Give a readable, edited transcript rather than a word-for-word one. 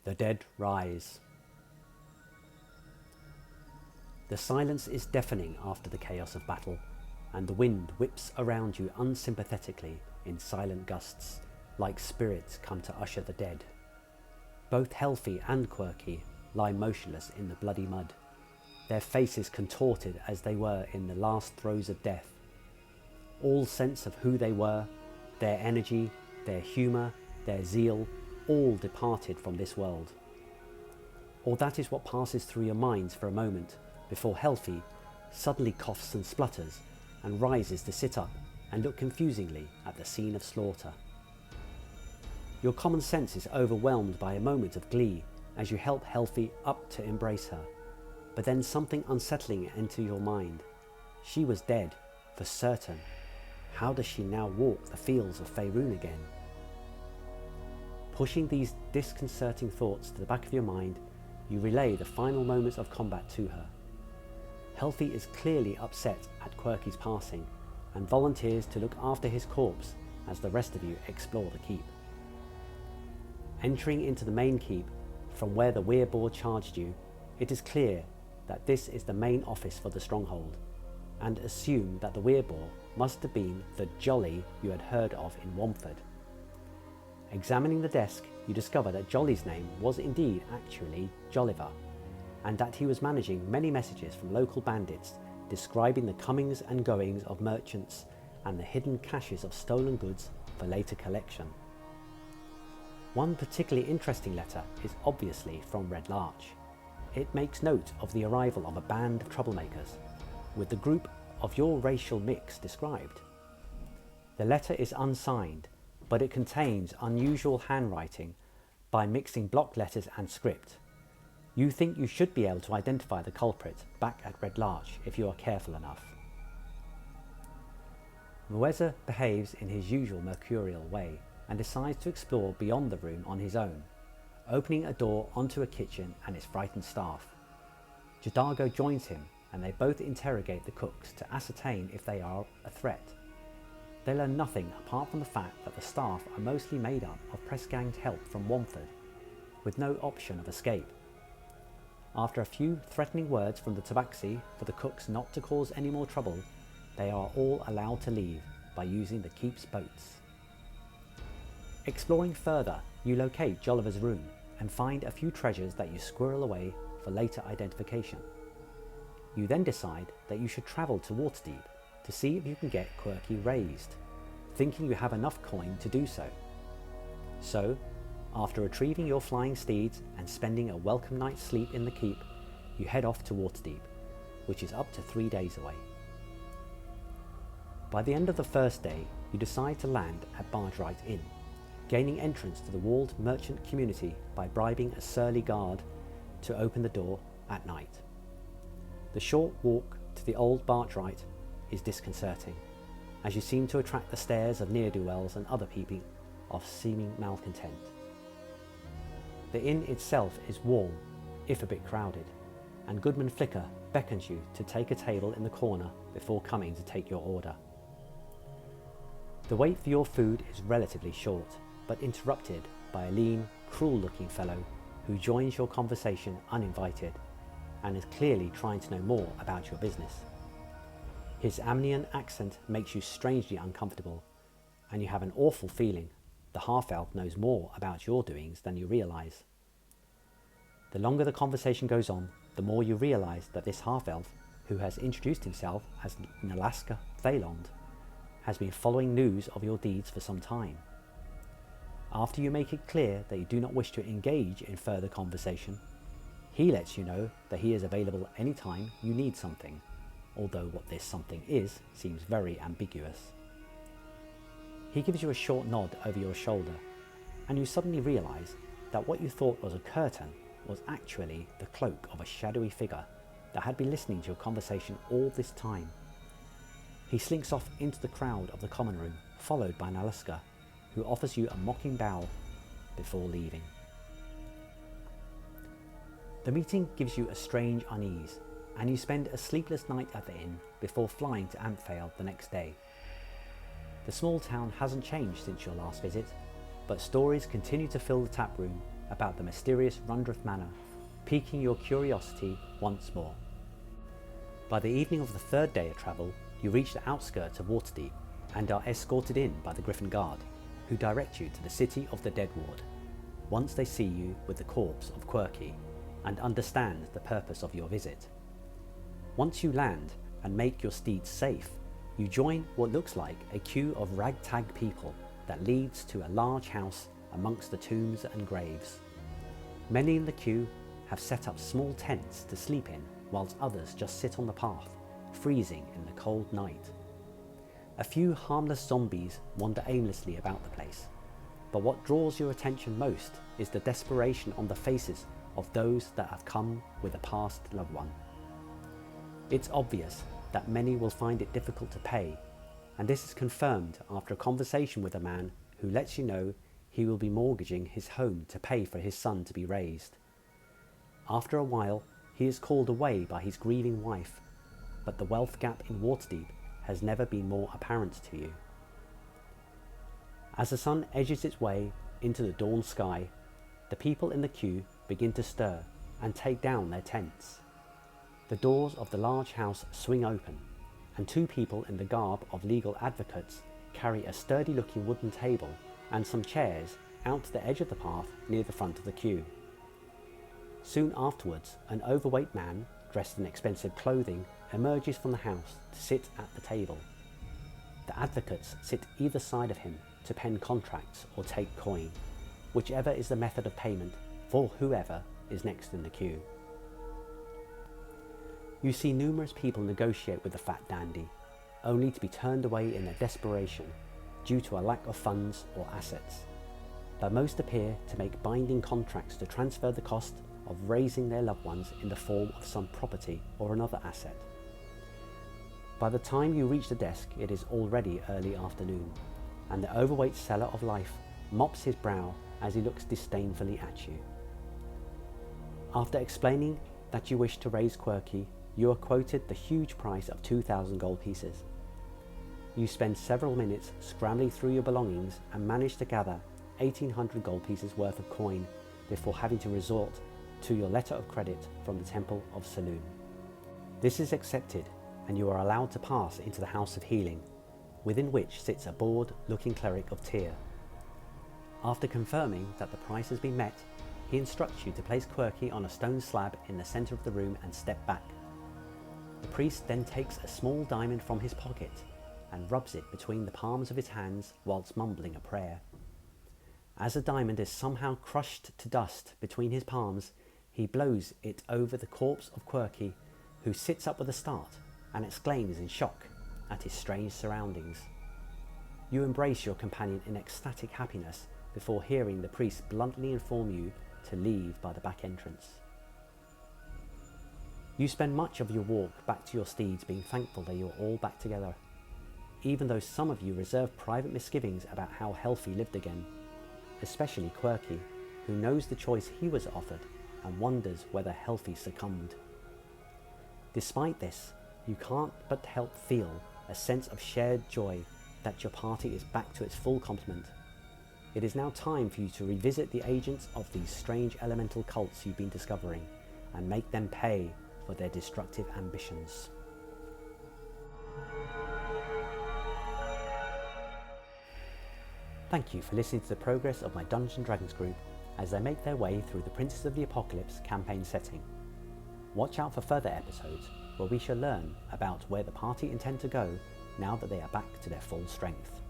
The dead rise. The silence is deafening after the chaos of battle, and the wind whips around you unsympathetically in silent gusts, like spirits come to usher the dead. Both Helfi and Quirky lie motionless in the bloody mud, their faces contorted as they were in the last throes of death. All sense of who they were, their energy, their humour, their zeal, all departed from this world. Or that is what passes through your minds for a moment, before Helfi suddenly coughs and splutters and rises to sit up and look confusingly at the scene of slaughter. Your common sense is overwhelmed by a moment of glee as you help Helfi up to embrace her, but then something unsettling enters your mind. She was dead, for certain. How does she now walk the fields of Faerun again? Pushing these disconcerting thoughts to the back of your mind, you relay the final moments of combat to her. Helfi is clearly upset at Quirky's passing and volunteers to look after his corpse as the rest of you explore the keep. Entering into the main keep from where the weirboar charged you, it is clear that this is the main office for the stronghold, and assume that the weirboar must have been the Jolly you had heard of in Womford. Examining the desk, you discover that Jolly's name was indeed actually Jolliver, and that he was managing many messages from local bandits describing the comings and goings of merchants and the hidden caches of stolen goods for later collection. One particularly interesting letter is obviously from Red Larch. It makes note of the arrival of a band of troublemakers, with the group of your racial mix described. The letter is unsigned, but it contains unusual handwriting by mixing block letters and script. You think you should be able to identify the culprit back at Red Larch if you are careful enough. Muezza behaves in his usual mercurial way and decides to explore beyond the room on his own, opening a door onto a kitchen and its frightened staff. Jadago joins him and they both interrogate the cooks to ascertain if they are a threat. They learn nothing apart from the fact that the staff are mostly made up of press-ganged help from Womford, with no option of escape. After a few threatening words from the Tabaxi for the cooks not to cause any more trouble, they are all allowed to leave by using the keep's boats. Exploring further, you locate Jolliver's room and find a few treasures that you squirrel away for later identification. You then decide that you should travel to Waterdeep to see if you can get Quirky raised, thinking you have enough coin to do so. So, after retrieving your flying steeds and spending a welcome night's sleep in the keep, you head off to Waterdeep, which is up to 3 days away. By the end of the first day, you decide to land at Bargewright Inn, gaining entrance to the walled merchant community by bribing a surly guard to open the door at night. The short walk to the old Bargewright is disconcerting, as you seem to attract the stares of ne'er-do-wells and other people of seeming malcontent. The inn itself is warm, if a bit crowded, and Goodman Flicker beckons you to take a table in the corner before coming to take your order. The wait for your food is relatively short, but interrupted by a lean, cruel-looking fellow who joins your conversation uninvited and is clearly trying to know more about your business. His Amnian accent makes you strangely uncomfortable, and you have an awful feeling the half-elf knows more about your doings than you realise. The longer the conversation goes on, the more you realise that this half-elf, who has introduced himself as Nalaska Thailond, has been following news of your deeds for some time. After you make it clear that you do not wish to engage in further conversation, he lets you know that he is available anytime you need something, although what this something is seems very ambiguous. He gives you a short nod over your shoulder, and you suddenly realise that what you thought was a curtain was actually the cloak of a shadowy figure that had been listening to your conversation all this time. He slinks off into the crowd of the common room, followed by Nalaska, who offers you a mocking bow before leaving. The meeting gives you a strange unease, and you spend a sleepless night at the inn before flying to Amphail the next day. The small town hasn't changed since your last visit, but stories continue to fill the tap room about the mysterious Rundreth Manor, piquing your curiosity once more. By the evening of the third day of travel, you reach the outskirts of Waterdeep and are escorted in by the Griffin Guard, who direct you to the city of the Dead Ward, once they see you with the corpse of Quirky and understand the purpose of your visit. Once you land and make your steeds safe, you join what looks like a queue of ragtag people that leads to a large house amongst the tombs and graves. Many in the queue have set up small tents to sleep in, whilst others just sit on the path, freezing in the cold night. A few harmless zombies wander aimlessly about the place, but what draws your attention most is the desperation on the faces of those that have come with a past loved one. It's obvious that many will find it difficult to pay, and this is confirmed after a conversation with a man who lets you know he will be mortgaging his home to pay for his son to be raised. After a while, he is called away by his grieving wife, but the wealth gap in Waterdeep has never been more apparent to you. As the sun edges its way into the dawn sky, the people in the queue begin to stir and take down their tents. The doors of the large house swing open, and two people in the garb of legal advocates carry a sturdy-looking wooden table and some chairs out to the edge of the path near the front of the queue. Soon afterwards, an overweight man, dressed in expensive clothing, emerges from the house to sit at the table. The advocates sit either side of him to pen contracts or take coin, whichever is the method of payment for whoever is next in the queue. You see numerous people negotiate with the fat dandy, only to be turned away in their desperation due to a lack of funds or assets, but most appear to make binding contracts to transfer the cost of raising their loved ones in the form of some property or another asset. By the time you reach the desk, it is already early afternoon, and the overweight seller of life mops his brow as he looks disdainfully at you. After explaining that you wish to raise Quirky, you are quoted the huge price of 2,000 gold pieces. You spend several minutes scrambling through your belongings and manage to gather 1,800 gold pieces worth of coin before having to resort to your letter of credit from the Temple of Saloon. This is accepted, and you are allowed to pass into the House of Healing, within which sits a bored-looking cleric of Tyr. After confirming that the price has been met, he instructs you to place Quirky on a stone slab in the centre of the room and step back. The priest then takes a small diamond from his pocket and rubs it between the palms of his hands whilst mumbling a prayer. As the diamond is somehow crushed to dust between his palms, he blows it over the corpse of Quirky, who sits up with a start and exclaims in shock at his strange surroundings. You embrace your companion in ecstatic happiness before hearing the priest bluntly inform you to leave by the back entrance. You spend much of your walk back to your steeds being thankful that you're all back together, even though some of you reserve private misgivings about how Helfi lived again, especially Quirky, who knows the choice he was offered and wonders whether Helfi succumbed. Despite this, you can't but help feel a sense of shared joy that your party is back to its full complement. It is now time for you to revisit the agents of these strange elemental cults you've been discovering and make them pay for their destructive ambitions. Thank you for listening to the progress of my Dungeons & Dragons group as they make their way through the Princes of the Apocalypse campaign setting. Watch out for further episodes where we shall learn about where the party intend to go now that they are back to their full strength.